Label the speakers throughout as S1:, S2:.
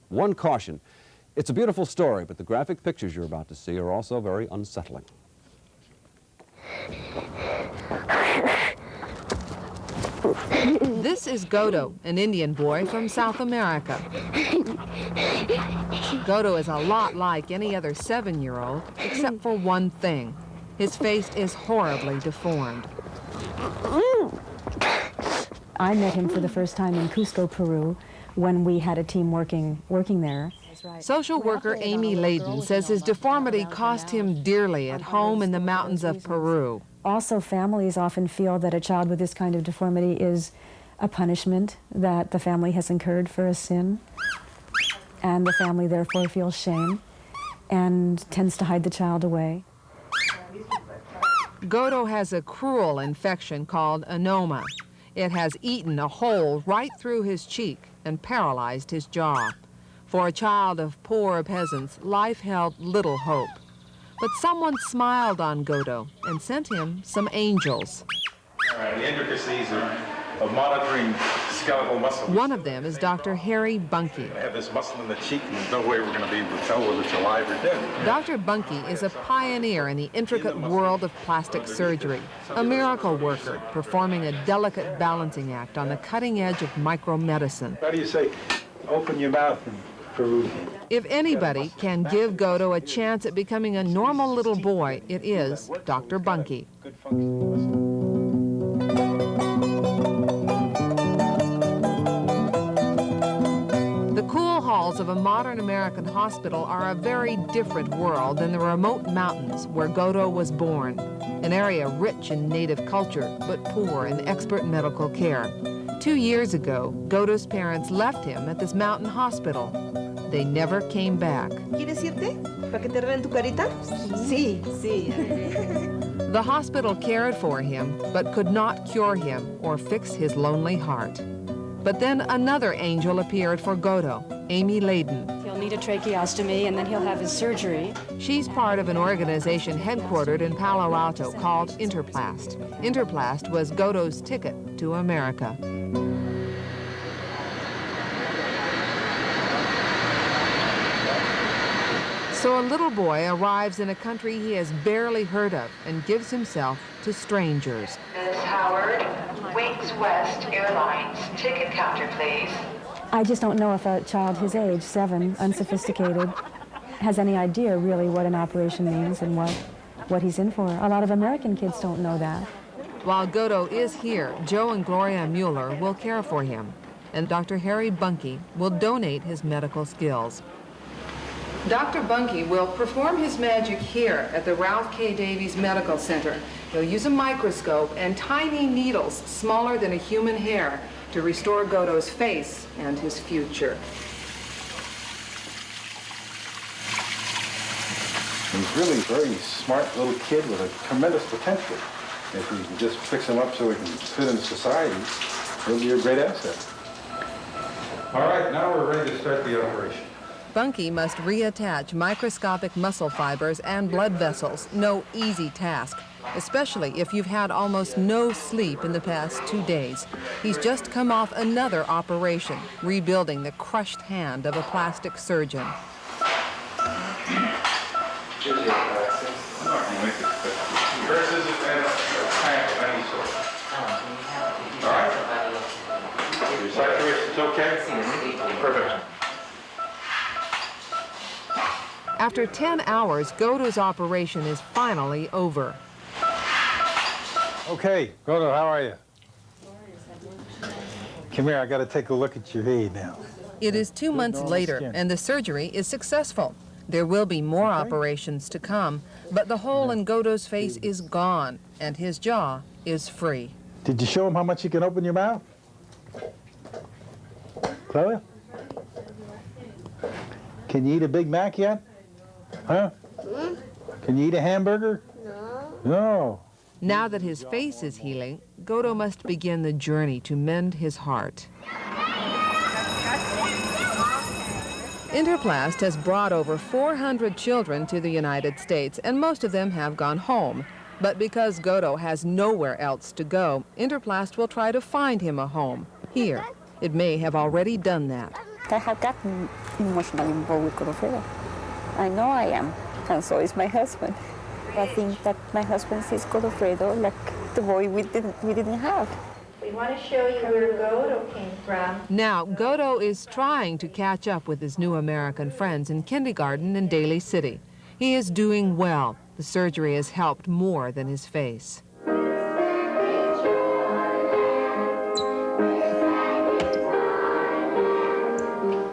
S1: One caution. It's a beautiful story, but the graphic pictures you're about to see are also very unsettling.
S2: This is Godo, an Indian boy from South America. Godo is a lot like any other 7-year-old, except for one thing. His face is horribly deformed.
S3: I met him for the first time in Cusco, Peru, when we had a team working there.
S2: Social worker Amy Layden says his deformity cost him dearly at home in the mountains of Peru.
S3: Also, families often feel that a child with this kind of deformity is a punishment that the family has incurred for a sin, and the family therefore feels shame and tends to hide the child away.
S2: Godo has a cruel infection called anoma. It has eaten a hole right through his cheek and paralyzed his jaw. For a child of poor peasants, life held little hope. But someone smiled on Godo and sent him some angels.
S4: The intricacies of monitoring skeletal muscle.
S2: One of them is Dr. Harry Bunke.
S4: I have this muscle in the cheek, and there's no way we're going to be able to tell whether it's alive or dead.
S2: Dr. Bunke is a pioneer in the intricate world of plastic surgery, a miracle worker performing a delicate balancing act on the cutting edge of micromedicine.
S4: How do you say, open your mouth in Peruvian?
S2: If anybody can give Godo a chance at becoming a normal little boy, it is Dr. Bunke. The cool halls of a modern American hospital are a very different world than the remote mountains where Godo was born, an area rich in native culture but poor in expert medical care. 2 years ago, Godo's parents left him at this mountain hospital. They never came back.
S5: ¿Quieres irte? ¿Para que te arreglen tu carita? Sí, sí.
S2: The hospital cared for him, but could not cure him or fix his lonely heart. But then another angel appeared for Godo, Amy Layden.
S3: He'll need a tracheostomy, and then he'll have his surgery.
S2: She's part of an organization headquartered in Palo Alto called Interplast. Interplast was Godo's ticket to America. So a little boy arrives in a country he has barely heard of and gives himself to strangers.
S6: Ms. Howard, Wings West Airlines, ticket counter, please.
S3: I just don't know if a child his age, 7, unsophisticated, has any idea really what an operation means and what he's in for. A lot of American kids don't know that.
S2: While Godo is here, Joe and Gloria Mueller will care for him, and Dr. Harry Bunke will donate his medical skills. Dr. Bunke will perform his magic here at the Ralph K. Davies Medical Center. He'll use a microscope and tiny needles smaller than a human hair to restore Godo's face and his future.
S4: He's really a very smart little kid with a tremendous potential. If we can just fix him up so he can fit into society, he'll be a great asset. All right, now we're ready to start the operation.
S2: Bunke must reattach microscopic muscle fibers and blood vessels. No easy task, especially if you've had almost no sleep in the past 2 days. He's just come off another operation, rebuilding the crushed hand of a plastic surgeon.
S4: All right? Your saturation's okay? Perfect.
S2: After 10 hours, Godo's operation is finally over.
S4: Okay, Godo, how are you? Come here, I got to take a look at your head now.
S2: It is 2 months later, and the surgery is successful. There will be more operations to come, but the hole in Godo's face is gone, and his jaw is free.
S4: Did you show him how much you can open your mouth? Chloe? Can you eat a Big Mac yet? Huh? Can you eat a hamburger? No.
S2: Now that his face is healing, Godo must begin the journey to mend his heart. Interplast has brought over 400 children to the United States, and most of them have gone home. But because Godo has nowhere else to go, Interplast will try to find him a home here. It may have already done that.
S7: I have gotten emotionally involved with Godofredo. I know I am, and so is my husband. I think that my husband sees Godofredo like the boy we didn't have.
S8: We want to show you where Godo came from.
S2: Now, Godo is trying to catch up with his new American friends in kindergarten in Daly City. He is doing well. The surgery has helped more than his face.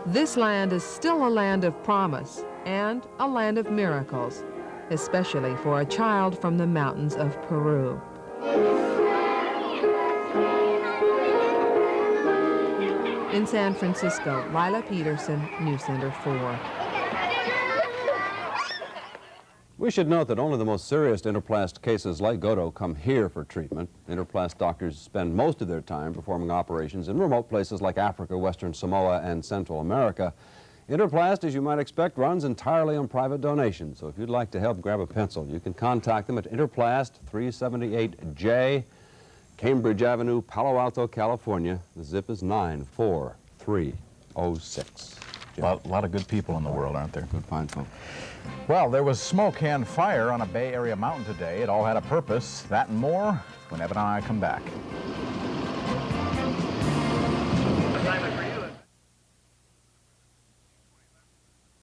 S2: This land is still a land of promise and a land of miracles, especially for a child from the mountains of Peru. In San Francisco, Lila Peterson, News Center 4.
S1: We should note that only the most serious Interplast cases like Godo come here for treatment. Interplast doctors spend most of their time performing operations in remote places like Africa, Western Samoa, and Central America. Interplast, as you might expect, runs entirely on private donations. So if you'd like to help, grab a pencil. You can contact them at Interplast, 378J, Cambridge Avenue, Palo Alto, California. The zip is 94306.
S9: A lot of good people in the world, aren't there?
S1: Good, fine folk.
S9: Well, there was smoke and fire on a Bay Area mountain today. It all had a purpose. That and more when Evan and I come back.